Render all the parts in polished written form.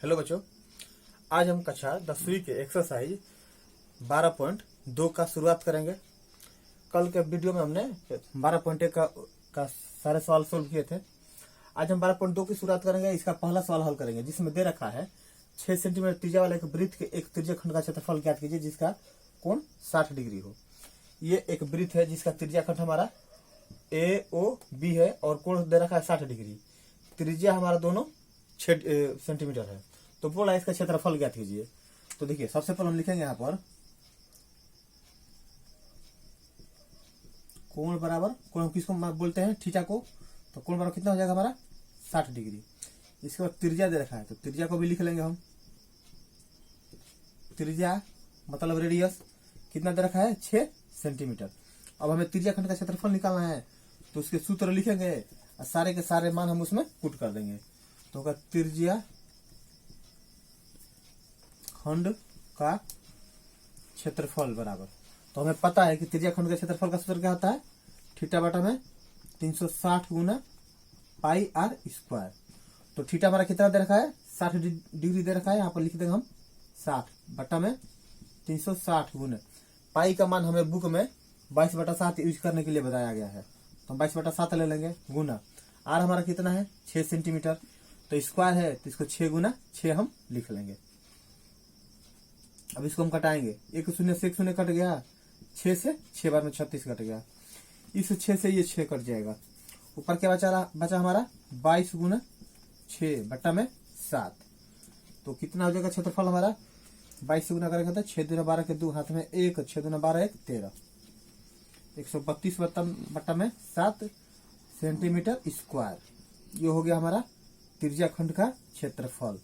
Hello बच्चों, आज हम कक्षा 10वीं के एक्सरसाइज 12.2 का शुरुआत करेंगे। कल के वीडियो में हमने 12.1 का सारे सवाल सोल्व किए थे। आज हम 12.2 की शुरुआत करेंगे। इसका पहला सवाल हल करेंगे जिसमें दे रखा है 6 सेंटीमीटर त्रिज्या वाले एक वृत्त के एक त्रिज्या खंड का क्षेत्रफल ज्ञात कीजिए जिसका कोण 60 डिग्री हो। ये एक वृत्त है जिसका त्रिज्या खंड हमारा AOB है और कोण दे रखा है 60 डिग्री। त्रिज्या हमारा दोनों 6 सेंटीमीटर है। तो बोला इसका क्षेत्रफल ज्ञात कीजिए। तो देखिए सबसे पहले हम लिखेंगे यहाँ पर कोण बराबर, कोण किसको बोलते हैं, थीटा को। तो कोण बराबर कितना हो जाएगा हमारा 60 डिग्री। इसके बाद त्रिज्या दे रखा है तो त्रिज्या को भी लिख लेंगे हम। त्रिज्या मतलब रेडियस कितना दे रखा है 6 सेंटीमीटर। अब हमें त्रिज्या खंड का क्षेत्रफल निकालना है तो उसके सूत्र लिखेंगे और सारे के सारे मान हम उसमें पुट कर देंगे। तो होगा त्रिज्या खंड का क्षेत्रफल बराबर, तो हमें पता है कि त्रिज्या खंड का क्षेत्रफल का सूत्र क्या होता है, थीटा बटा में 360 गुना पाई आर स्क्वायर। तो थीटा हमारा कितना दे रखा है 60 डिग्री दे रखा है। यहाँ पर लिख देंगे हम 60 बटा में 360 गुना पाई का मान हमें बुक में 22/7 यूज करने के लिए बताया गया है। तो हम 22/7 ले लेंगे गुना आर हमारा कितना है 6 सेंटीमीटर। तो स्क्वायर है तो इसको 6 गुना 6 हम लिख लेंगे। अब इसको हम कटाएंगे, एक शून्य से एक शून्य कट गया, 6 से 6 बार में 36 कट गया। इस 6 से ये 6 कट जाएगा। ऊपर क्या बचा हमारा 22 गुना 6 बटा में 7। तो कितना हो जाएगा क्षेत्रफल हमारा 22 से गुना करेंगे तो 6 दूना 12 के 2 हाथ में 1, 6 दूना 12 1 13, 132 बटा में 7 सेंटीमीटर स्क्वायर। ये हो गया हमारा त्रिज्या खंड का क्षेत्रफल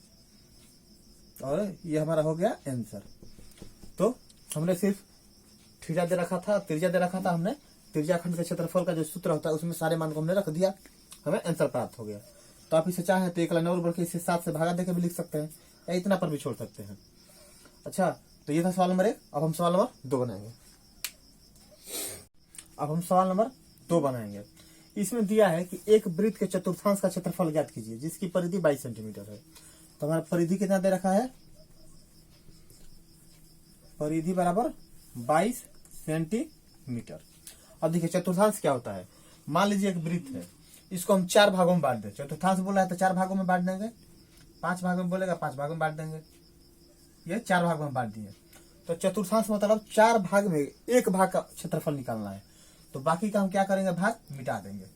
और ये हमारा हो गया आंसर। तो हमने सिर्फ थीटा दे रखा था, त्रिज्या दे रखा था, हमने त्रिज्या खंड के क्षेत्रफल का जो सूत्र होता है उसमें सारे मान को हमने रख दिया, हमें आंसर प्राप्त हो गया। तो आप इसे चाहें तो एक लाइन और बढ़ के इसे 7 से भागा देकर भी लिख सकते हैं या इतना पर भी छोड़ सकते हैं। अच्छा, तो ये था सवाल नंबर 1। अब हम सवाल नंबर 2 बनाएंगे। अब हम सवाल नंबर 2 बनाएंगे। इसमें दिया है कि एक वृत्त के चतुर्थांश का क्षेत्रफल ज्ञात कीजिए जिसकी परिधि 22 सेंटीमीटर है। तो हमारा परिधि कितना दे रखा है, परिधि बराबर 22 सेंटीमीटर। अब देखिए चतुर्थांश क्या होता है। मान लीजिए एक वृत्त है, इसको हम 4 भागों में बांट दें। चतुर्थांश बोला है तो 4 भागों में बांट देंगे, 5 भागों में बोलेगा 5 भागों में बांट देंगे। ये 4 भागों में बांट दिए। तो चतुर्थांश मतलब 4 भाग में 1 भाग का क्षेत्रफल निकालना है। तो बाकी का हम क्या करेंगे, भाग मिटा देंगे।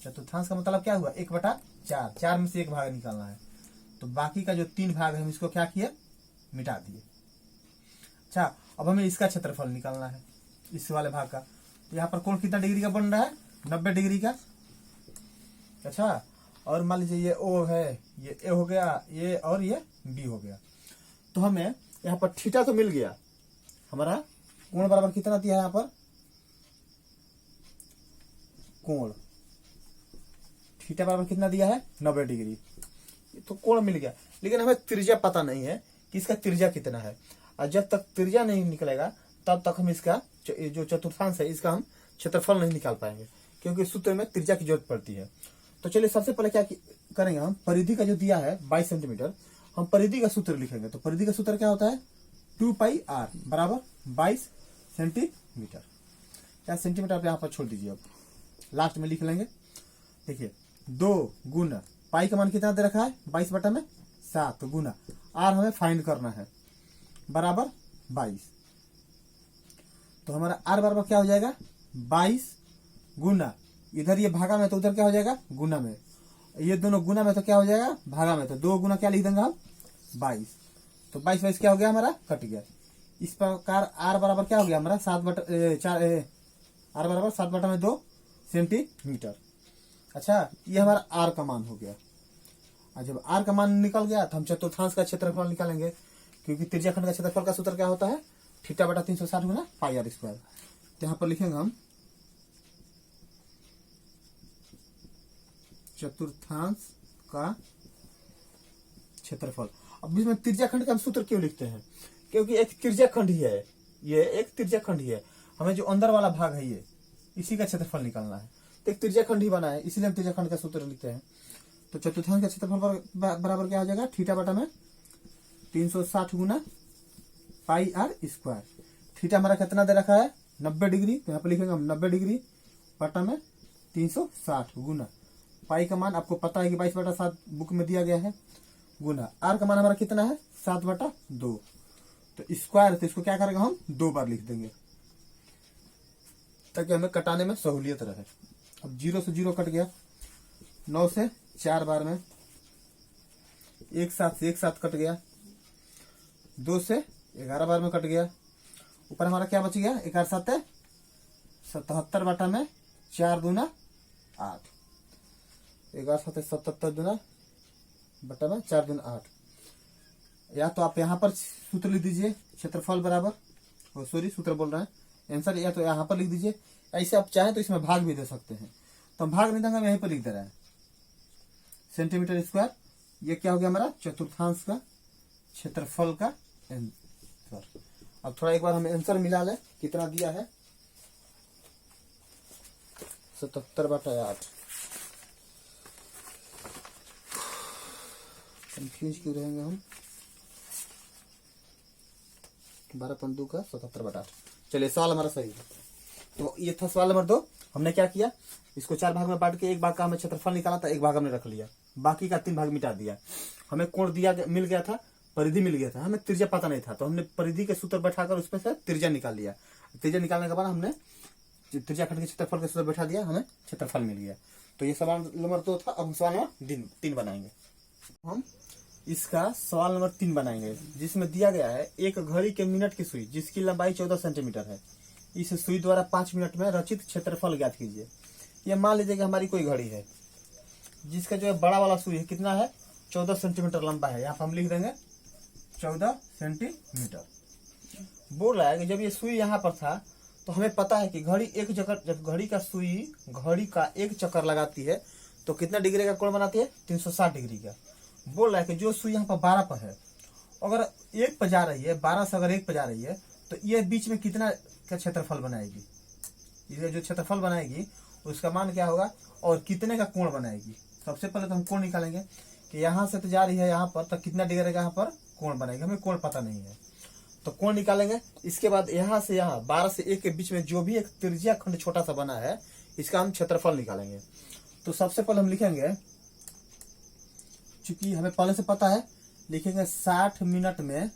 चतुर्थांश का मतलब क्या हुआ 1/4, 4 में से 1 भाग निकालना है। तो बाकी का जो 3 भाग है हम इसको क्या किए, मिटा दिए। अच्छा, अब हमें इसका क्षेत्रफल निकालना है, इस वाले भाग का। तो यहाँ पर कोण कितना डिग्री का बन रहा है 90 डिग्री का। अच्छा, और मान लीजिए ये O है, ये A हो गया, ये और ये B हो गया। तो हमें यहाँ पर थीटा तो मिल गया। हमारा कोण बराबर कितना दिया है यहाँ पर, कोण थीटा बराबर कितना दिया है 90 डिग्री। तो कोण मिल गया, लेकिन हमें त्रिज्या पता नहीं है कि इसका त्रिज्या कितना है। और जब तक त्रिज्या नहीं निकलेगा तब तक हम इसका जो चतुर्थांश है इसका हम क्षेत्रफल नहीं निकाल पाएंगे, क्योंकि सूत्र में त्रिज्या की जरूरत पड़ती है। तो चलिए सबसे पहले क्या करेंगे, हम परिधि का जो दिया है 22 सेंटीमीटर, हम परिधि का सूत्र लिखेंगे। तो परिधि का सूत्र क्या होता है 2πr बराबर 22 सेंटीमीटर। क्या सेंटीमीटर आप यहाँ पर छोड़ दीजिए, अब लास्ट में लिख लेंगे। देखिए 2 गुना पाई का मान कितना दे रखा है 22/7 गुना आर हमें फाइंड करना है बराबर 22। तो हमारा आर बराबर क्या हो जाएगा 22 गुना, इधर ये भागा में तो उधर क्या हो जाएगा गुना में, ये दोनों गुना में तो क्या हो जाएगा भागा में। तो 2 गुना क्या लिख देंगे हम 22। तो 22 क्या हो गया हमारा कट गया। इस प्रकार आर बराबर क्या हो गया हमारा 7/4, आर बराबर 7/2 सेंटीमीटर। अच्छा, ये हमारा आर का मान हो गया। और जब आर का मान निकल गया तो हम चतुर्थांश का क्षेत्रफल निकालेंगे, क्योंकि त्रिज्या खंड का क्षेत्रफल का सूत्र क्या होता है थीटा बटा 360 गुना पाई आर स्क्वायर। तो यहाँ पर लिखेंगे हम चतुर्थांश का क्षेत्रफल। अब इसमें त्रिज्या खंड का हम सूत्र क्यों लिखते हैं, क्योंकि एक त्रिज्या खंड ही है, ये एक त्रिज्या खंड ही है। हमें जो अंदर वाला भाग है ये इसी का क्षेत्रफल निकालना है। तो एक त्रिज्या खंड ही बना है, इसीलिए हम त्रिज्या खंड का सूत्र लिखते हैं। तो चतुर्थांश का क्षेत्रफल बराबर क्या हो जाएगा, थीटा बटा में 360 गुना पाई आर स्क्वायर। थीटा हमारा कितना दे रखा है 90 डिग्री, तो यहाँ पे लिखेंगे हम 90 डिग्री बटा में 360 गुना पाई का मान आपको पता है कि 22/7 बुक में दिया गया है, गुना आर का मान हमारा कितना है 7/2। तो स्क्वायर, तो इसको क्या करेंगे हम 2 बार लिख देंगे ताकि हमें कटाने में सहूलियत रहे। अब 0 से 0 कट गया, 9 से 4 बार में, 1 7 से 1 7 कट गया, 2 से 11 बार में कट गया। ऊपर हमारा क्या बच गया 1 7 77 बटा में 4 दूना 8, 1 7 77 दूना बटा में 4 दूना 8। या तो आप यहाँ पर सूत्र लिख दीजिए क्षेत्रफल बराबर, सॉरी सूत्र बोल रहे हैं आंसर, या तो यहाँ पर लिख दीजिए। ऐसे आप चाहें तो इसमें भाग भी दे सकते हैं, तो हम भाग नहीं देंगे, हम यहीं पर लिख दे रहे हैं सेंटीमीटर स्क्वायर। ये क्या हो गया हमारा चतुर्थांश का क्षेत्रफल का आंसर। अब थोड़ा एक बार हम आंसर मिला लें कितना दिया है 77/8। कंफ्यूज क्यों रहेंगे हम, 12.2 का 77/8। चलिए सवाल हमारा सही है। तो ये था सवाल नंबर 2। हमने क्या किया, इसको 4 भाग में बांट के एक भाग का हमें क्षेत्रफल निकाला था, एक भाग हमने रख लिया, बाकी का 3 भाग मिटा दिया। हमें कोण दिया मिल गया था, परिधि मिल गया था, हमें त्रिज्या पता नहीं था, तो हमने परिधि के सूत्र बैठाकर उसमें से त्रिज्या निकाल लिया। त्रिज्या निकालने के बाद हमने त्रिज्या खंड के क्षेत्रफल के सूत्र बैठा दिया, हमें क्षेत्रफल मिल गया। तो ये सवाल नंबर 2 था। अब सवाल नंबर 3 बनाएंगे। हम इसका सवाल नंबर 3 बनाएंगे, जिसमें दिया गया है एक घड़ी के मिनट की सुई जिसकी लंबाई 14 सेंटीमीटर है, इस सुई द्वारा 5 मिनट में रचित क्षेत्रफल ज्ञात कीजिए। ये मान लीजिए कि हमारी कोई घड़ी है जिसका जो है बड़ा वाला सुई है कितना है 14 सेंटीमीटर लंबा है, यहाँ पर हम लिख देंगे 14 सेंटीमीटर। बोल रहा है कि जब ये सुई यहाँ पर था तो हमें पता है कि घड़ी एक जगह, जब घड़ी का सुई घड़ी का एक चक्कर लगाती है तो कितना डिग्री का कोण बनाती है 360 डिग्री का। बोल रहा है कि जो सुई यहाँ पर 12 पर है, अगर 1 पर जा रही है, 12 से अगर 1 पर जा रही है तो ये बीच में कितना का क्षेत्रफल बनाएगी, ये जो क्षेत्रफल बनाएगी उसका मान क्या होगा और कितने का कोण बनाएगी। सबसे पहले तो हम कोण निकालेंगे कि यहाँ से तो जा रही है यहाँ पर, तो कितना डिग्री का यहाँ पर कोण बनेगी, हमें कोण पता नहीं है, तो कोण निकालेंगे। इसके बाद यहाँ से यहाँ 12 से 1 के बीच में जो भी एक त्रिज्या खंड छोटा सा बना है इसका हम क्षेत्रफल निकालेंगे। तो सबसे पहले हम लिखेंगे, चूंकि हमें पहले से पता है, लिखेंगे 60 मिनट में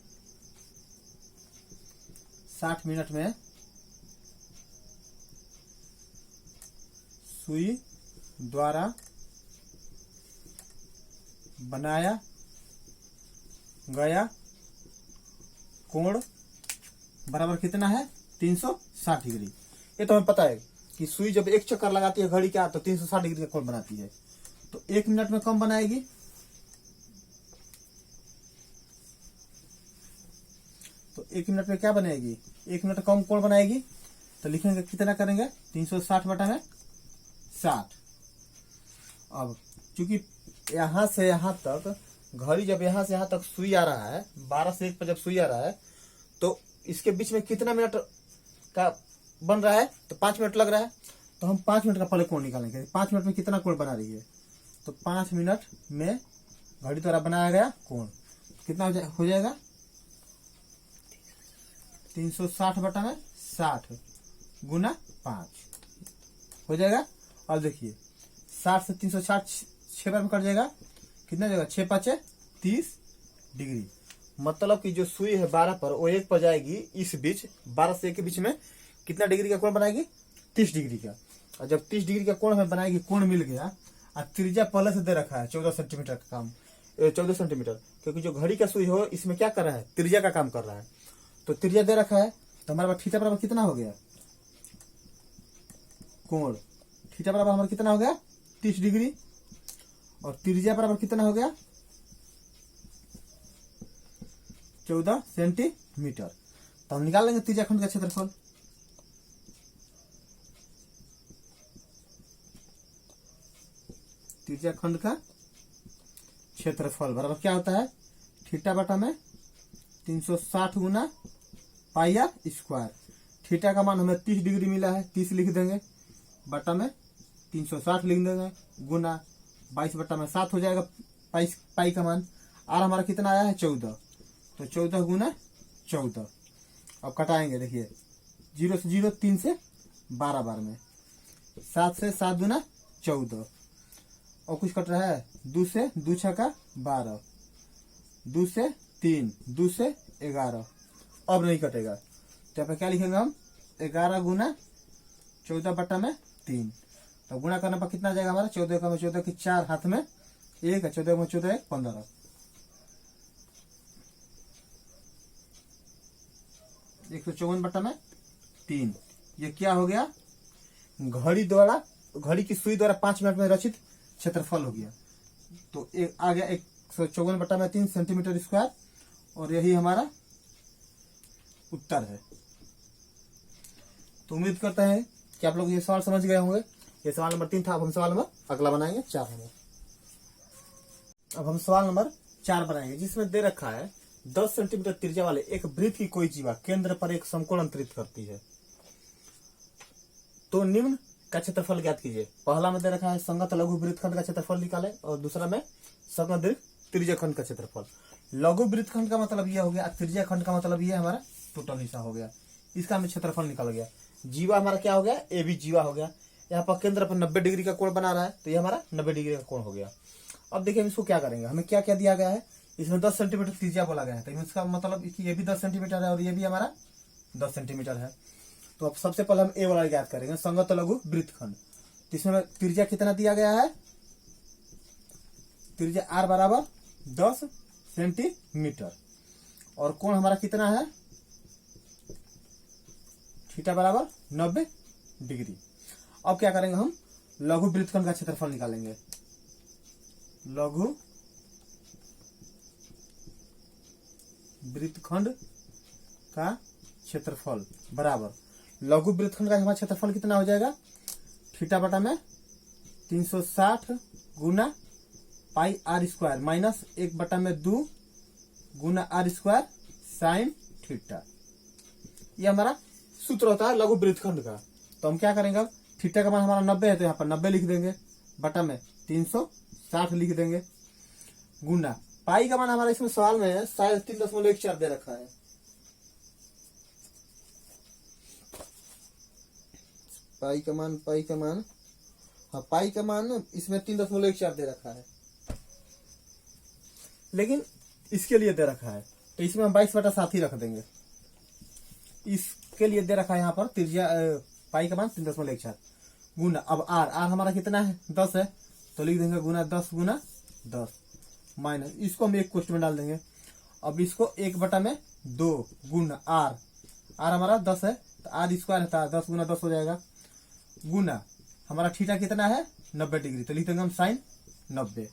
सुई द्वारा बनाया गया कोण बराबर कितना है 360 डिग्री। ये तो हमें पता है कि सुई जब एक चक्कर लगाती है घड़ी का तो 360 डिग्री का कोण बनाती है, तो 1 मिनट में कम बनाएगी, तो 1 मिनट में क्या बनेगी 1 मिनट कम कोण बनाएगी। तो लिखेंगे कितना करेंगे 360 बटा में 60। अब चूंकि यहां से यहां तक घड़ी जब यहां से यहां तक सुई आ रहा है, 12 से 1 पर जब सुई आ रहा है तो इसके बीच में कितना मिनट का बन रहा है, तो 5 मिनट लग रहा है, तो हम 5 मिनट का पहले कोण निकालेंगे। 5 मिनट में कितना कोण बना रही है, तो 5 मिनट में घड़ी द्वारा बनाया गया कोण कितना हो जाएगा 360 बटा में 60 गुना 5 हो जाएगा। और देखिए 60 से 360 6 बार में कट जाएगा, कितना जाएगा 6 5 30 डिग्री। मतलब कि जो सुई है 12 पर वो 1 पर जाएगी, इस बीच 12 से 1 के बीच में कितना डिग्री का कोण बनाएगी 30 डिग्री का। और जब 30 डिग्री का कोण हमें बनाएगी, कोण मिल गया और त्रिज्या पहले से दे रखा है 14 सेंटीमीटर का काम, 14 सेंटीमीटर, क्योंकि जो घड़ी का सुई हो इसमें क्या कर रहा है त्रिज्या का काम कर रहा है, तो त्रिज्या दे रखा है। तो हमारे पास थीटा बराबर कितना हो गया कोण, थीटा बराबर हमारा कितना हो गया 30 डिग्री, और त्रिज्या बराबर कितना हो गया 14 सेंटीमीटर। तो हम निकाल लेंगे त्रिज्या खंड का क्षेत्रफल। त्रिज्या खंड का क्षेत्रफल बराबर क्या होता है थीटा बटा में 360 गुना पाई आर स्क्वायर। थीटा का मान हमें 30 डिग्री मिला है, 30 लिख देंगे, बटा में 360 लिख देंगे, गुना 22/7 हो जाएगा पाई का मान। आर हमारा कितना आया है 14, तो 14 गुना 14। अब कटाएंगे, देखिए 0 से 0, 3 से 12 बार में, 7 से 7 गुना 14। और कुछ कट रहा है, 2 से 2 छक्का 12, 2 से 3, 2 से 11। अब नहीं कटेगा, तो यहाँ पे क्या लिखेंगे हम, 11 गुना 14/3। तो गुणा करने पर कितना जाएगा हमारा, 14 का 14 की 4 हाथ में 1 है, 14 में 14 1 15। 154/3। ये क्या हो गया, घड़ी की सुई द्वारा 5 मिनट में रचित क्षेत्रफल हो गया। तो एक आ गया 154/3 सेंटीमीटर स्क्वायर, और यही हमारा उत्तर है। तो उम्मीद करते हैं कि आप लोग ये सवाल समझ गए होंगे। ये सवाल नंबर 3 था। अब हम सवाल नंबर अगला बनाएंगे 4 नंबर। अब हम सवाल नंबर 4 बनाएंगे, जिसमें दे रखा है 10 सेंटीमीटर त्रिज्या वाले एक वृत्त की कोई जीवा केंद्र पर एक समकोण अंतरित करती है, तो निम्न का क्षेत्रफल ज्ञात कीजिए। पहला में दे रखा है संगत लघु वृत्तखंड का क्षेत्रफल निकाले, और दूसरा में संगत दीर्घ त्रिज्याखंड का क्षेत्रफल। लघु वृत्तखंड का मतलब यह हो गया, त्रिज्याखंड का मतलब यह हमारा टोटल हिस्सा हो गया। इसका हमें क्षेत्रफल निकल गया। जीवा हमारा क्या हो गया, ए बी जीवा हो गया। यहाँ पर केंद्र पर 90 डिग्री का कोण बना रहा है, तो ये हमारा 90 डिग्री का कोण हो गया। अब देखिए हम इसको क्या करेंगे, हमें क्या क्या दिया गया है, इसमें 10 सेंटीमीटर त्रिज्या बोला गया है, तो इसका मतलब ये भी 10 सेंटीमीटर है और ये भी हमारा 10 सेंटीमीटर है। तो अब सबसे पहले हम ए वाला ज्ञात करेंगे, संगत लघु वृत्तखंड। तो इसमें त्रिज्या कितना दिया गया है, त्रिज्या आर बराबर 10 सेंटीमीटर, और कोण हमारा कितना है, थीटा बराबर 90 डिग्री। अब क्या करेंगे, हम लघु वृत्तखंड का क्षेत्रफल निकालेंगे। लघु वृत्तखंड का क्षेत्रफल बराबर, लघु वृत्तखंड का हमारा क्षेत्रफल कितना हो जाएगा, थीटा बटा में 360 गुना पाई आर स्क्वायर माइनस 1/2 गुना आर स्क्वायर साइन थीटा। ये हमारा सूत्र होता है लघु वृत्तखंड का। तो हम क्या करेंगे, अब थीटा का मान हमारा 90 है, तो यहाँ पर 90 लिख देंगे, बटा में 360 लिख देंगे, गुना पाई का मान हमारा इसमें सवाल में शायद 3.14 दे रखा है। पाई का मान हाँ, पाई का मान इसमें 3.14 दे रखा है, लेकिन इसके लिए दे रखा है, तो इसमें हम 22/7 ही रख देंगे। इसके लिए दे रखा है यहाँ पर त्रिज्या पाई का मान 3.14 गुना, अब आर हमारा कितना है, 10 है, तो लिख देंगे गुना 10 गुना 10 माइनस, इसको हम एक क्वेश्चन में डाल देंगे। अब इसको 1/2 गुना आर हमारा 10 है, तो आर स्क्वायर था 10 गुना 10 हो जाएगा, गुना हमारा थीटा कितना है 90 डिग्री, तो लिख देंगे हम साइन 90।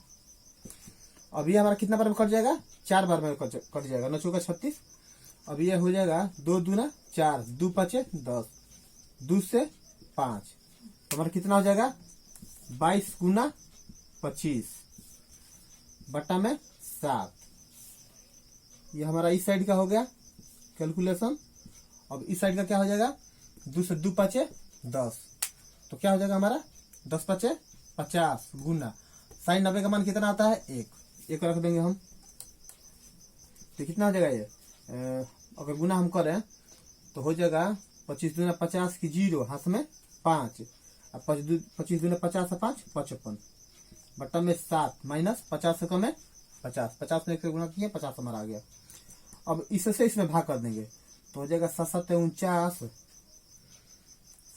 अब ये हमारा कितना बार में कट जाएगा, 4 बार में कट जाएगा, 9 चौका 36। अब ये हो जाएगा 2 दूना 4, 2 5 10, 2 से 5, तो हमारा कितना हो जाएगा 22 गुना 25 बटा में 7। ये हमारा इस साइड का हो गया कैलकुलेशन। अब इस साइड का क्या हो जाएगा, 2 से 2 5 10, तो क्या हो जाएगा हमारा 10 5 50 गुना साइन 90 का मान कितना आता है, 1 रख देंगे हम, तो कितना हो जाएगा ये, अगर गुना हम करें तो हो जाएगा 25 दूना 50 की 0 हाथ में 5, 25 दूना 50 से 5 55 बट्टा में 7 माइनस 50 से कम है 50 में 1 से गुना किए 50 हमारा आ गया। अब इससे इसमें भाग कर देंगे तो हो जाएगा 7 7 49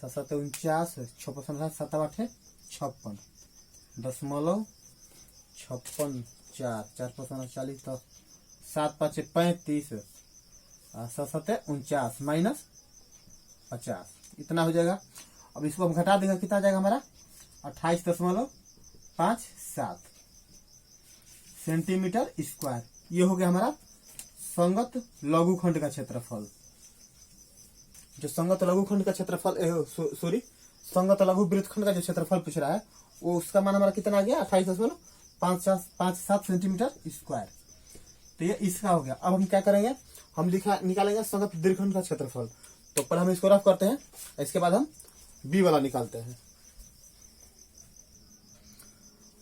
7 49 56 7 8 56 दशमलव 56 4 5 40 तो 7 5 35 7 7 49 माइनस 50 इतना हो जाएगा। अब इसको हम घटा देंगे, कितना जाएगा हमारा 28.57 सेंटीमीटर स्क्वायर। ये हो गया हमारा संगत लघुखंड का क्षेत्रफल। जो संगत लघुखंड का क्षेत्रफल संगत लघु वृत्तखंड का जो क्षेत्रफल पूछ रहा है वो उसका मान हमारा कितना आ गया 28.57 सेंटीमीटर स्क्वायर। तो ये इसका हो गया। अब हम क्या करेंगे, हम निकालेंगे संगत दीर्घखंड का क्षेत्रफल। तो पहले हम इसको रफ करते हैं, इसके बाद हम बी वाला निकालते हैं।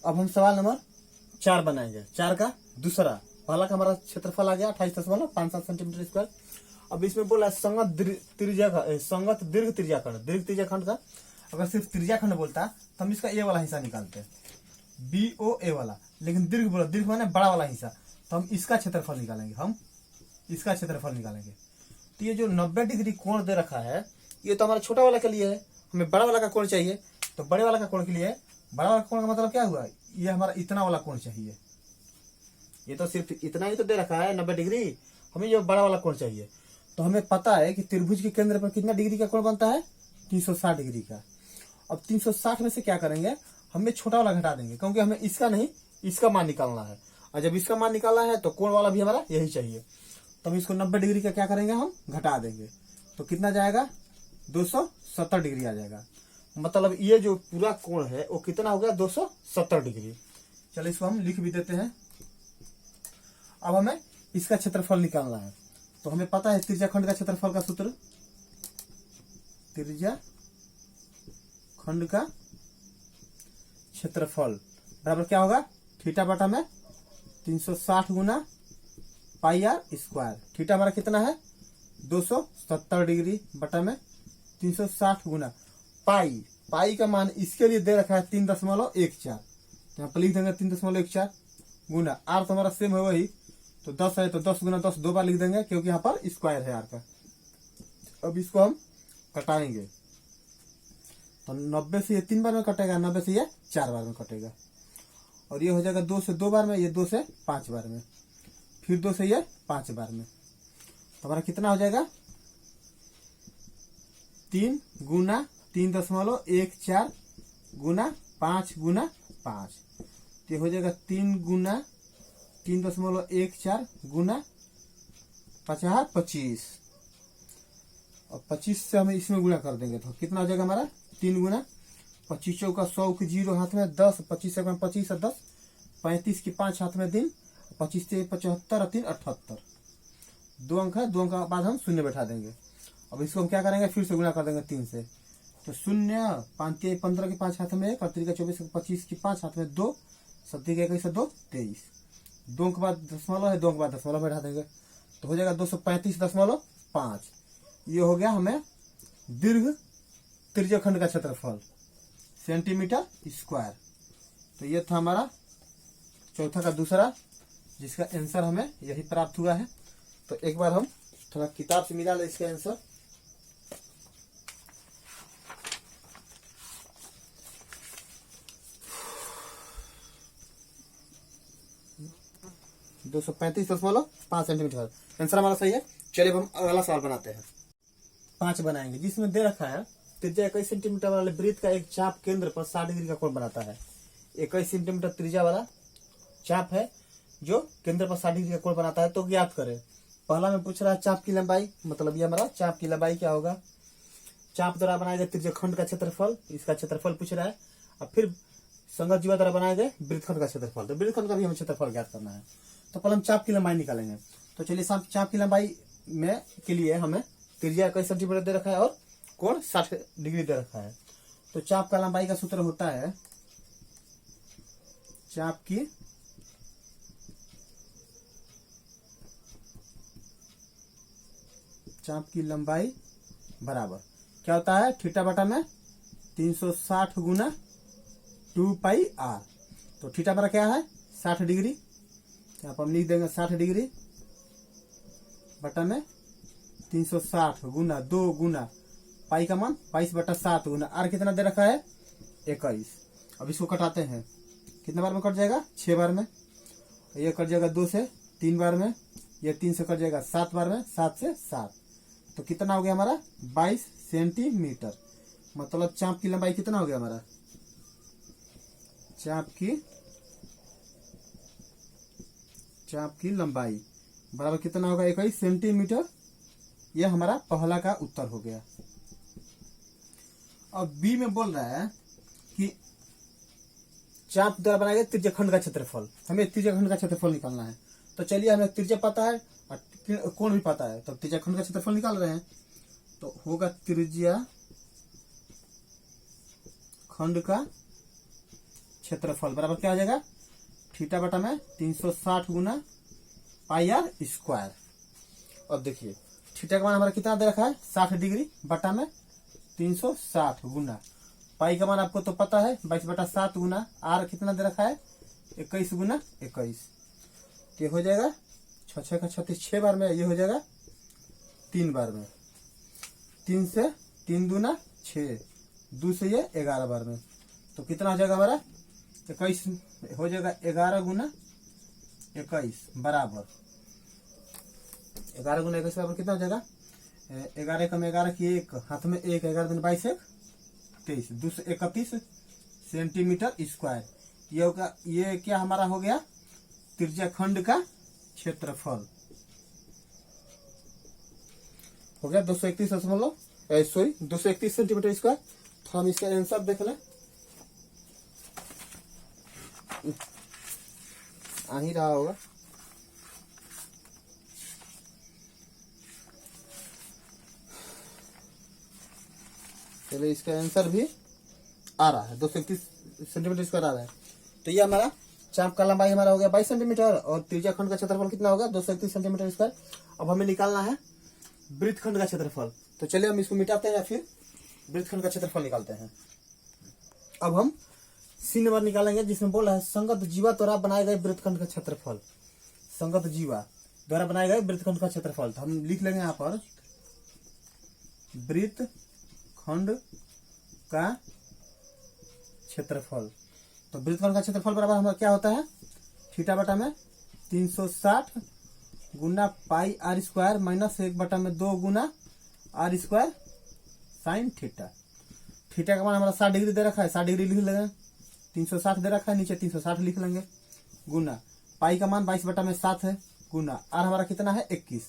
अब हम सवाल नंबर 4 बनाएंगे। 4 का दूसरा, पहला का हमारा क्षेत्रफल आ गया 28.57 सेंटीमीटर स्क्वायर। अब इसमें बोला संगत दीर्घ त्रिज्याखंड, दीर्घ त्रिज्याखंड का अगर सिर्फ त्रिज्याखंड बोलता तो हम इसका ए वाला हिस्सा निकालते हैं, BOA वाला, लेकिन दीर्घ बोला, दीर्घ माने बड़ा वाला हिस्सा, तो हम इसका क्षेत्रफल निकालेंगे, तो ये जो 90 डिग्री कोण दे रखा है ये तो हमारा छोटा वाला के लिए है, हमें बड़ा वाला का कोण चाहिए, तो बड़े वाला का कोण के लिए, बड़ा वाला कोण का मतलब क्या हुआ, ये हमारा इतना वाला कोण चाहिए, ये तो सिर्फ इतना ही तो दे रखा है 90 डिग्री, हमें ये बड़ा वाला कोण चाहिए। तो हमें पता है कि त्रिभुज के केंद्र पर कितना डिग्री का कोण बनता है, 360 डिग्री का। अब 360 में से क्या करेंगे, हमें छोटा वाला घटा देंगे, क्योंकि हमें इसका नहीं इसका मान निकालना है, और जब इसका मान निकालना है तो कोण वाला भी हमारा यही चाहिए, तो हम इसको 90 डिग्री का क्या करेंगे, हम घटा देंगे, तो कितना जाएगा, 270 डिग्री आ जाएगा। मतलब ये जो पूरा कोण है वो कितना हो गया, 270 डिग्री। चलो इसको हम लिख भी देते हैं। अब हमें इसका क्षेत्रफल निकालना है, तो हमें पता है त्रिज्याखंड का क्षेत्रफल का सूत्र, त्रिज्याखंड का क्षेत्रफल बराबर क्या होगा, थीटा बटा में 360 गुना पाई आर स्क्वायर। थीटा हमारा कितना है, 270 डिग्री बटा में 360 गुना पाई, पाई का मान इसके लिए दे रखा है 3.14, यहाँ पर लिख देंगे 3.14 गुना आर, तो हमारा सेम है वही, तो 10 है तो 10 गुना 10 दो बार लिख देंगे, क्योंकि यहाँ पर स्क्वायर है आर का। अब इसको हम कटाएंगे, तो 90 से ये 3 बार में कटेगा, 90 से ये 4 बार में कटेगा, और ये हो जाएगा 2 से 2 बार में, ये 2 से 5 बार में, फिर 2 से ये 5 बार में, तो हमारा कितना हो जाएगा, 3 गुना 3.14 गुना 5 गुना 5, तो ये हो जाएगा 3 गुना 3.14 गुना 25, और 25 से हमें इसमें गुना कर देंगे तो कितना हो जाएगा हमारा, 3 गुना 25 चौका 100 की 0 हाथ में 10, 25 से 25 और 10, 35 की 5 हाथ में दिन, 25 से 75 और 3 78, 2 अंक है, 2 अंक के बाद हम शून्य बैठा देंगे। अब इसको हम क्या करेंगे, फिर से गुना कर देंगे 3 से, तो 0 5 के 15 के 5 हाथ में 1 और 3 का 24 25 की 5 हाथ में 2, 7 के 21 2 23, 2 के बाद दशमलव है, 2 के बाद दशमलव बैठा देंगे, तो हो जाएगा 235.5। ये हो गया हमें दीर्घ त्रिज्याखंड का क्षेत्रफल सेंटीमीटर स्क्वायर। तो ये था हमारा चौथा का दूसरा, जिसका आंसर हमें यही प्राप्त हुआ है। तो एक बार हम थोड़ा किताब से मिला ले इसका आंसर। दो 235.5 सेंटीमीटर आंसर हमारा सही है। चलिए अब हम अगला सवाल बनाते हैं। 5 बनाएंगे, जिसमें दे रखा है त्रिज्या 21 सेंटीमीटर वाले वृत्त का एक चाप केंद्र पर 60 डिग्री का कोण बनाता है। 21 सेंटीमीटर त्रिज्या वाला चाप है जो केंद्र पर 60 डिग्री का कोण बनाता है, तो ज्ञात करें। पहला में पूछ रहा है चाप की लंबाई, मतलब ये हमारा चाप की लंबाई क्या होगा। चाप द्वारा बनाए गए त्रिज्याखंड का क्षेत्रफल, इसका क्षेत्रफल पूछ रहा है। और फिर संगत जीवा द्वारा बनाए गए वृत्तखंड का क्षेत्रफल, तो वृत्तखंड का भी हमें क्षेत्रफल ज्ञात करना है। तो पहले हम चाप की लंबाई निकालेंगे। तो चलिए चाप की लंबाई में के लिए हमें त्रिज्या 21 सेंटीमीटर दे रखा है और कोण 60 डिग्री दे रखा है। तो चाप का लंबाई का सूत्र होता है चाप की लंबाई बराबर क्या होता है, थीटा बटा में 360 गुना 2 पाई आर। तो थीटा बटा क्या है 60 डिग्री, यहाँ पर हम लिख देंगे 60 डिग्री बटा में 360 गुना 2 गुना पाई का मान 22/7 गुना आर कितना दे रखा है 21। अब इसको कटाते हैं, कितने बार में कट जाएगा 6 बार में। ये कट जाएगा 2 से 3 बार में, ये 3 से कट जाएगा 7 बार में, 7 से 7, तो कितना हो गया हमारा 22 सेंटीमीटर। मतलब चाप की लंबाई कितना हो गया हमारा, चाप की लंबाई बराबर कितना होगा 21 सेंटीमीटर। यह हमारा पहला का उत्तर हो गया। अब बी में बोल रहा है कि चाप द्वारा बनाए गए त्रिज्याखंड का क्षेत्रफल, हमें त्रिज्याखंड का क्षेत्रफल निकालना है। तो चलिए हमें त्रिज्या पता है और कोण भी पता है, तो त्रिज्याखंड का क्षेत्रफल निकाल रहे हैं। तो होगा त्रिज्याखंड का क्षेत्रफल बराबर क्या हो जाएगा, थीटा बटा में 360 गुना पाई आर स्क्वायर। अब देखिए थीटा का मान हमारा कितना दे रखा है, 60 डिग्री बटा में 360 गुना पाई का मान आपको तो पता है 22/7 गुना आर कितना दे रखा है 21 गुना 21। ये हो जाएगा 6 का 36, 6 बार में, ये हो जाएगा 3 बार में, 3 से 3 दूना 6, 2 से ये 11 बार में। तो कितना हो जाएगा हमारा 21 हो जाएगा, 11 गुना 21 बराबर 11 गुना 21 बराबर कितना हो जाएगा, 11 कम 11 की 1 हाथ में 1, 11 दिन 22 1 23, 231 सेंटीमीटर स्क्वायर। ये होगा, ये क्या हमारा हो गया त्रिज्या खंड का क्षेत्रफल हो गया 231 सेंटीमीटर स्क्वायर। तो हम इसका आंसर देख लें, आ ही रहा होगा। चलिए इसका आंसर भी आ रहा है, 231 सेंटीमीटर स्क्वायर आ रहा है। तो ये हमारा चाप का लंबाई हमारा हो गया 22 सेंटीमीटर और त्रिज्या खंड का क्षेत्रफल कितना होगा 231 सेंटीमीटर स्क्वायर। अब हमें निकालना है वृत्तखंड का क्षेत्रफल। तो चलिए हम इसको मिटाते हैं या फिर वृत्तखंड का क्षेत्रफल निकालते हैं। अब हम सी नंबर निकालेंगे जिसमें बोला है संगत जीवा द्वारा बनाए गए वृत्तखंड का क्षेत्रफल। संगत जीवा द्वारा बनाए गए वृत्तखंड का क्षेत्रफल। तो हम लिख लेंगे यहाँ पर वृत्तखंड का क्षेत्रफल। तो वृत्तखंड का क्षेत्रफल बराबर हमारा क्या होता है, थीटा बटा में 360 गुना पाई आर स्क्वायर माइनस 1 बटा में 2 गुना R square sine theta. Theta का मान हमारा 60 डिग्री दे रखा है, 60 डिग्री लिख लेंगे, 360 दे रखा है, नीचे 360 लिख लेंगे, गुना पाई का मान 22 बटा में 7 है, गुना आर हमारा कितना है 21,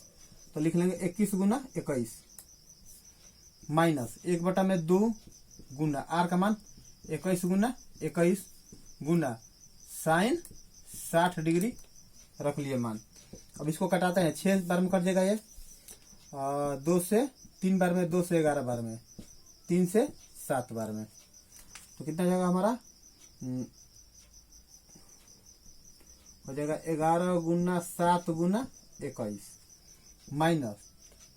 तो लिख लेंगे 21 गुना 21 माइनस 1 बटा में 2 गुना आर का मान 21 गुना 21 गुना साइन 60 डिग्री रख लिए मान। अब इसको कटाते हैं, 6 बार में कट जाएगा ये, 2 से 3 बार में, 2 से 11 बार में, 3 से 7 बार में। तो कितना जाएगा हमारा हो जाएगा 11 गुना 7 गुना 21 माइनस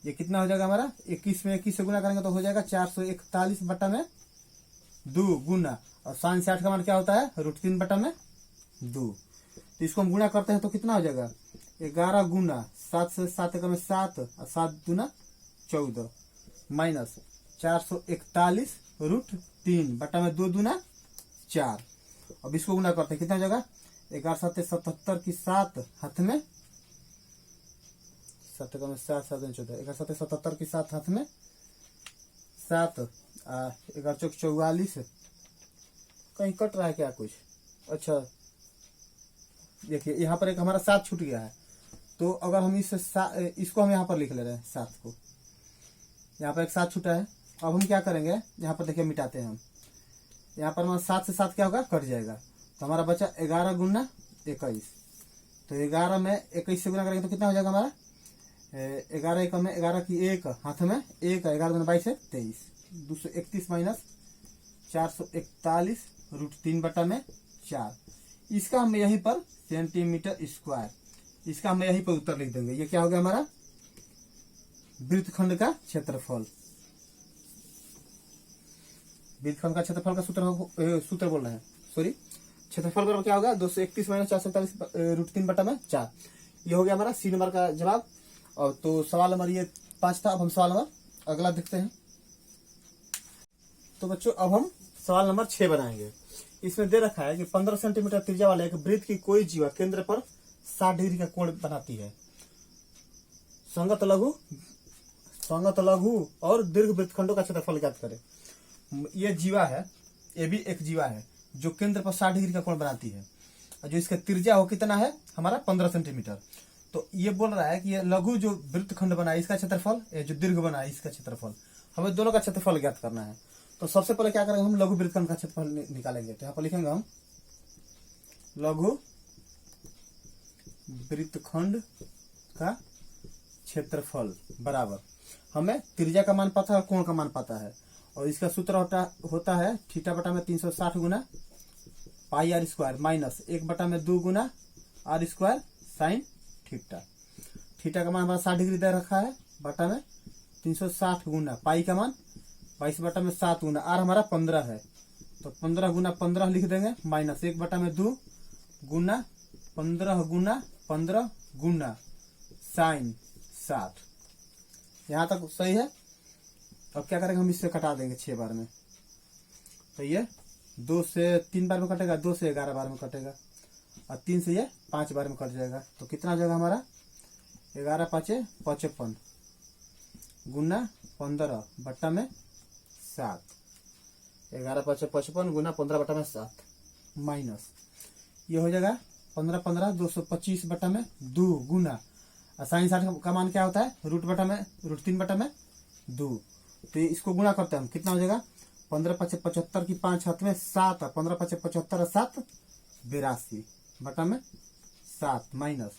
ये कितना हो जाएगा हमारा 21 में 21 से गुना करेंगे तो हो जाएगा 441 बटा में 2 गुना और साइन 60 का मान क्या होता है √3 बटा में 2। तो इसको हम गुना करते हैं तो कितना हो जाएगा 11 गुना 7 से 7 का में 7 और 7 दूना 14 माइनस 441 √3 बटा में 2 दूना 4। अब इसको गुना करते हैं कितना हो जाएगा 11 7 77 की 7 हाथ में 7 का में 7 7 14 11 7 77 की 7 हाथ में 7 11 चौक 44 कहीं कट रहा है क्या कुछ। अच्छा देखिए यहाँ पर एक हमारा 7 छूट गया है तो अगर हम इसको हम यहाँ पर लिख ले रहे हैं 7 को, यहाँ पर एक 7 छूटा है। अब हम क्या करेंगे यहाँ पर देखिए मिटाते हैं हम, यहाँ पर हमारा 7 से 7 क्या होगा कट जाएगा तो हमारा बचा 11 गुना 21। तो 11 में 21 से गुना करेंगे तो कितना हो जाएगा हमारा 11 एक में 11 की 1 हाथ में 1 11 गुना 22 23 231 माइनस 441 √3 बटा में 4। इसका हम यहीं पर सेंटीमीटर स्क्वायर, इसका हम यहीं पर उत्तर लिख देंगे। ये क्या हो गया हमारा वृत्तखंड का क्षेत्रफल। वृत्तखंड का क्षेत्रफल का सूत्र बोल रहे हैं, सॉरी क्षेत्रफल बराबर क्या होगा 231 माइनस 441 √3 बटा में 4। ये हो गया हमारा सी नंबर का जवाब। और तो सवाल नंबर ये 5 था। अब हम सवाल नंबर अगला देखते हैं। तो बच्चों अब हम सवाल नंबर 6 बनाएंगे। इसमें दे रखा है कि 15 सेंटीमीटर त्रिज्या वाले एक वृत्त की कोई जीवा केंद्र पर 60 डिग्री का कोण बनाती है। संगत लघु और दीर्घ वृत्तखंडों का क्षेत्रफल ज्ञात करें। ये जीवा है, ये भी एक जीवा है जो केंद्र पर 60 डिग्री का कोण बनाती है और जो इसका त्रिज्या हो कितना है हमारा 15 सेंटीमीटर। तो ये बोल रहा है कि ये लघु जो वृत्तखंड बना है इसका क्षेत्रफल, ये जो दीर्घ बना है इसका क्षेत्रफल, हमें दोनों का क्षेत्रफल ज्ञात करना है। तो सबसे पहले क्या करेंगे हम लघु वृत्तखंड का क्षेत्रफल निकालेंगे। तो यहाँ पर लिखेंगे हम लघु वृत्तखंड का क्षेत्रफल बराबर हमें त्रिज्या का मान पता है, कोण का मान पता है और इसका सूत्र होता है थीटा बटा में 360 गुना पाई आर स्क्वायर माइनस 1/2 गुना R square sine theta. Theta का मान हमारा 60 डिग्री दे रखा है, बटा में 360 गुना पाई का मान 22/7 गुना आर हमारा 15 है, तो 15 गुना 15 लिख देंगे माइनस 1/2 गुना 15 गुना 15 गुना साइन 60। यहां तक सही है। अब क्या करेंगे, हम इससे कटा देंगे 6 बार में, तो ये 2 से 3 बार में कटेगा, 2 से 11 बार में कटेगा, और 3 से ये 5 बार में कट जाएगा। तो कितना हो जाएगा हमारा 11 5 55 गुना 15 बट्टा में 7, 11 5 55 गुना 15 बट्टा में 7 माइनस ये हो जाएगा 15 15 225 बट्टा में 2 गुना साइन 60 का मान क्या होता है √3 बटा में 2। तो इसको गुणा करते हैं हम, कितना हो जाएगा 15 5 75 की 5 हाथ में 7, 15 5 75 7 82 बटा में 7 माइनस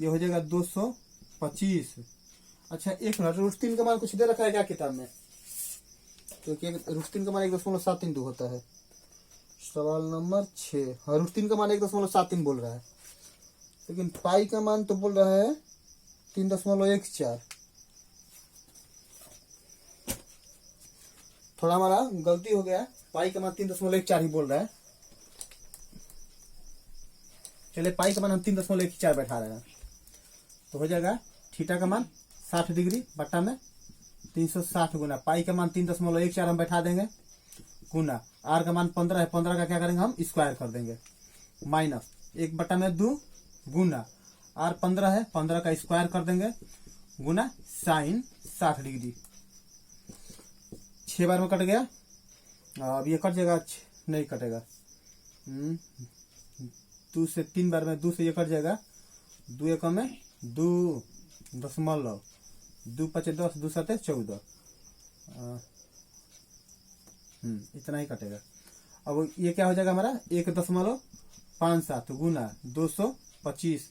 ये हो जाएगा 225। अच्छा एक मिनट, √3 का मान कुछ दे रखा है क्या किताब में? तो √3 का मान 1.732 होता है। सवाल नंबर 6। हाँ, √3 का मान 1.73 बोल रहा है, लेकिन पाई का मान तो बोल रहा है 3.14। थोड़ा हमारा गलती हो गया, पाई का मान 3.14 ही बोल रहा है। चलिए पाई का मान हम 3.14 बैठा रहे हैं, तो हो जाएगा थीटा का मान 60 डिग्री बट्टा में 360 गुना पाई का मान 3.14 हम बैठा देंगे, गुना आर का मान 15 है, 15 का क्या करेंगे हम स्क्वायर कर देंगे, माइनस 1/2 गुना आर 15 है, 15 का स्क्वायर कर देंगे, गुना साइन 60 डिग्री। 6 बार में कट गया। अब ये कट जाएगा, नहीं कटेगा, 2 से 3 बार में 2 से ये कट जाएगा, 2 एकम में 2 दशमलव 2 5 10 2 7 14 इतना ही कटेगा। अब ये क्या हो जाएगा हमारा 1.57 गुना 225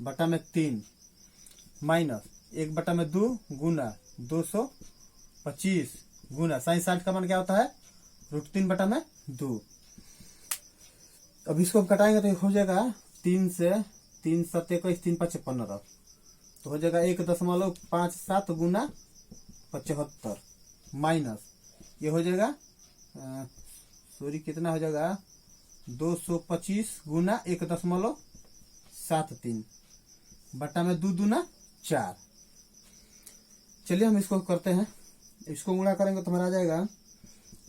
बटा में 3 माइनस 1/2 गुना 225 गुना साइन 60 का मान क्या होता है √3 बटा में 2। अब इसको हम कटाएंगे तो हो जाएगा 3 से 3 7 21 3 5 15, तो हो जाएगा 1.57 गुना 75 माइनस ये हो जाएगा सॉरी कितना हो जाएगा 225 गुना 1.73 बटा में 2 दूना 4। चलिए हम इसको करते हैं, इसको गुणा करेंगे तो हमारा आ जाएगा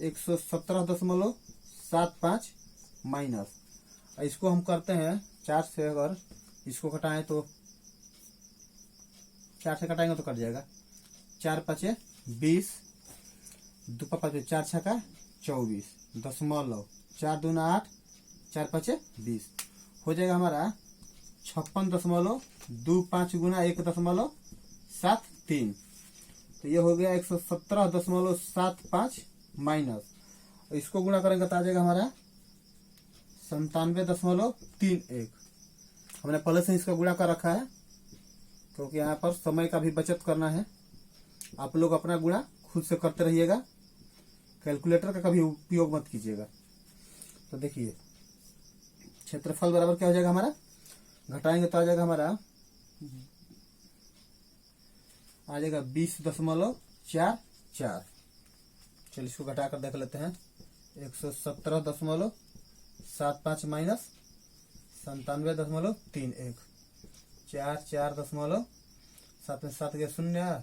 117.75 माइनस इसको हम करते हैं 4 से, अगर इसको घटाएं तो 4 से घटाएंगे तो कट जाएगा 4 5 20 2 5 4 6 24 दशमलव 4 दूना 8 4 5 20 हो जाएगा हमारा 56.25 गुना 1.73, तो ये हो गया 117.75 माइनस इसको गुणा करेंगे तो आ जाएगा हमारा 97.31। हमने पहले से इसका गुणा कर रखा है क्योंकि यहाँ पर समय का भी बचत करना है। आप लोग अपना गुणा खुद से करते रहिएगा, कैलकुलेटर का कभी उपयोग मत कीजिएगा। तो देखिए क्षेत्रफल बराबर क्या हो जाएगा हमारा, घटाएंगे तो आ जाएगा हमारा 20.44। चलिए इसको घटाकर देख लेते हैं 117.75 माइनस 97.31 4 में 7 गया 0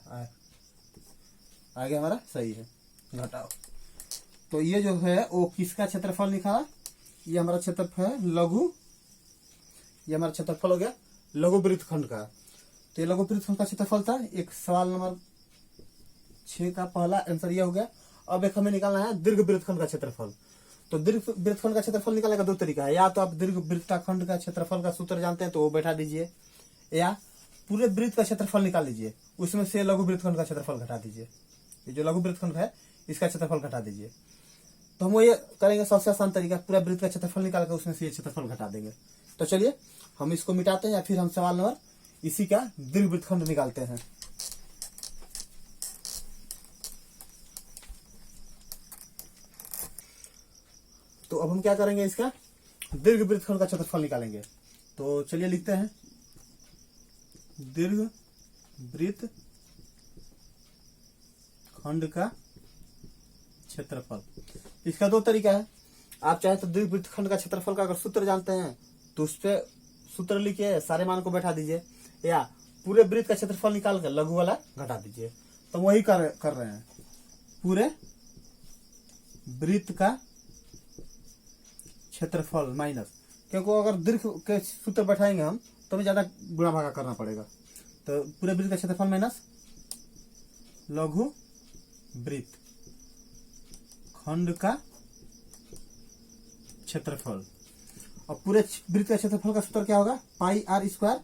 आगे हमारा सही है। घटाओ तो ये जो है वो किसका क्षेत्रफल लिखा, ये हमारा क्षेत्रफल है लघु, ये हमारा क्षेत्रफल हो गया लघु वृत्तखंड का। तो ये लघु वृत्तखंड का क्षेत्रफल था। एक सवाल नंबर 6 का पहला आंसर ये हो गया। अब एक हमें निकालना है दीर्घ वृत्तखंड का क्षेत्रफल। तो दीर्घ वृत्तखंड का क्षेत्रफल निकालने का 2 तरीका है, या तो आप दीर्घ वृत्तखंड का क्षेत्रफल का सूत्र जानते हैं तो वो बैठा दीजिए, या पूरे वृत्त का क्षेत्रफल निकाल लीजिए, उसमें से लघु वृत्तखंड का क्षेत्रफल घटा दीजिए। ये जो लघु वृत्तखंड है इसका क्षेत्रफल घटा दीजिए। तो हम वो ये करेंगे सबसे आसान तरीका, पूरा वृत्त का क्षेत्रफल निकाल कर उसमें से ये क्षेत्रफल घटा देंगे। तो चलिए हम इसको मिटाते हैं या फिर हम सवाल नंबर इसी का दीर्घ वृत्तखंड निकालते हैं। तो अब हम क्या करेंगे, इसका दीर्घ वृत्तखंड का क्षेत्रफल निकालेंगे। तो चलिए लिखते हैं दीर्घ वृत्त खंड का क्षेत्रफल। इसका दो तरीका है। आप चाहे तो दीर्घ वृत्त खंड का क्षेत्रफल का अगर सूत्र जानते हैं तो उस पे सूत्र लिखिए, सारे मान को बैठा दीजिए, या पूरे वृत्त का क्षेत्रफल निकाल कर लघु वाला घटा दीजिए। तो वही कर रहे हैं, पूरे वृत्त का क्षेत्रफल माइनस, क्योंकि अगर दीर्घ के सूत्र बैठाएंगे हम तो हमें ज्यादा गुणा भागा करना पड़ेगा। तो पूरे वृत्त का क्षेत्रफल माइनस लघु वृत्त खंड का क्षेत्रफल। और पूरे वृत्त का क्षेत्रफल का सूत्र क्या होगा, पाई आर स्क्वायर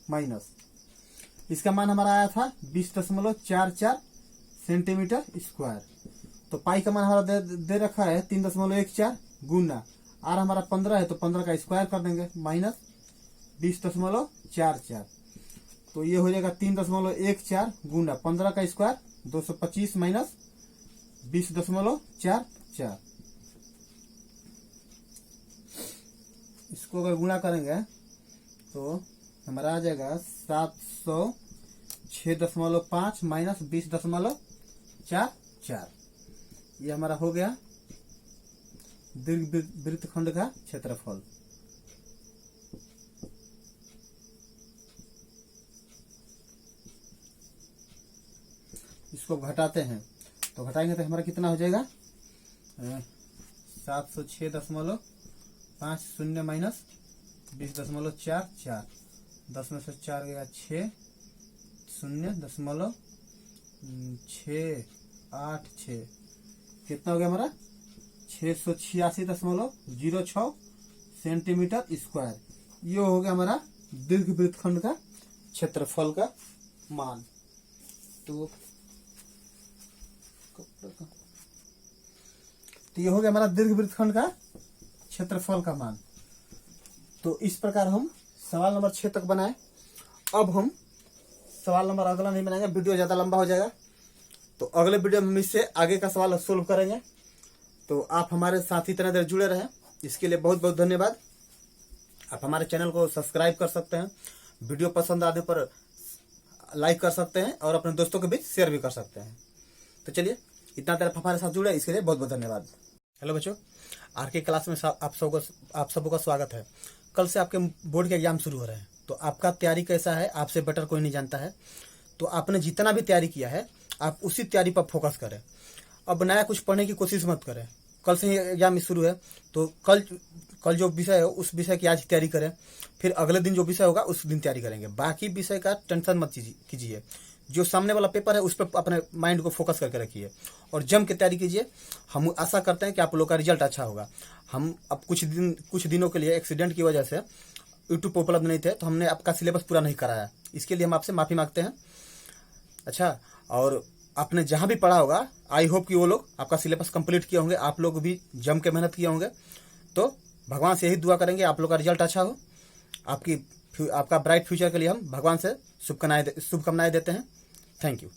माइनस, इसका मान हमारा आया था 20.44 सेंटीमीटर स्क्वायर। तो पाई का मान हमारा दे रखा है 3.14 गुना, आर हमारा 15 है तो 15 का स्क्वायर कर देंगे माइनस 20.44। तो ये हो जाएगा 3.14 गुना 15 का स्क्वायर 225 माइनस 20.44। इसको अगर गुणा करेंगे तो हमारा आ जाएगा 706.5 माइनस 20.44। ये हमारा हो गया दीर्घ वृत्तखंड का क्षेत्रफल। इसको घटाते हैं तो घटाएंगे तो हमारा कितना हो जाएगा 706.50 माइनस 20.44, 10 में से 4 गया 6, 0.686, कितना हो गया हमारा 686.06 सेंटीमीटर स्क्वायर। ये हो गया हमारा दीर्घ वृत्तखंड का क्षेत्रफल का मान। तो ये हो गया हमारा दीर्घ वृत्तखंड का क्षेत्रफल का मान। तो इस प्रकार हम सवाल नंबर 6 तक बनाए। अब हम सवाल नंबर अगला नहीं बनाएंगे, वीडियो ज्यादा लंबा हो जाएगा। तो अगले वीडियो में हम इससे आगे का सवाल सोल्व करेंगे। तो आप हमारे साथ इतना देर जुड़े रहें, इसके लिए बहुत बहुत धन्यवाद। आप हमारे चैनल को सब्सक्राइब कर सकते हैं, वीडियो पसंद आने पर लाइक कर सकते हैं और अपने दोस्तों के बीच शेयर भी कर सकते हैं। तो चलिए, इतना देर हमारे साथ जुड़े इसके लिए बहुत बहुत धन्यवाद। हेलो बच्चों, आर के क्लास में आप सबों का स्वागत है। कल से आपके बोर्ड के एग्जाम शुरू हो रहे हैं, तो आपका तैयारी कैसा है आपसे बेटर कोई नहीं जानता है। तो आपने जितना भी तैयारी किया है आप उसी तैयारी पर फोकस करें। अब नया कुछ पढ़ने की कोशिश मत करें। कल से ही एग्जाम शुरू है, तो कल जो विषय है उस विषय की आज तैयारी करें, फिर अगले दिन जो विषय होगा उस दिन तैयारी करेंगे। बाकी विषय का टेंशन मत कीजिए। जो सामने वाला पेपर है उस पर अपने माइंड को फोकस करके रखिए और जम के तैयारी कीजिए। हम आशा करते हैं कि आप लोग का रिजल्ट अच्छा होगा। हम अब कुछ दिनों के लिए एक्सीडेंट की वजह से यूट्यूब पर उपलब्ध नहीं थे, तो हमने आपका सिलेबस पूरा नहीं कराया। इसके लिए हम आपसे माफी मांगते हैं। अच्छा, और आपने जहां भी पढ़ा होगा आई होप कि वो लोग आपका सिलेबस कंप्लीट किए होंगे, आप लोग भी जम के मेहनत किए होंगे। तो भगवान से यही दुआ करेंगे आप लोग का रिजल्ट अच्छा हो। आपका ब्राइट फ्यूचर के लिए हम भगवान से शुभकामनाएं देते हैं। Thank you.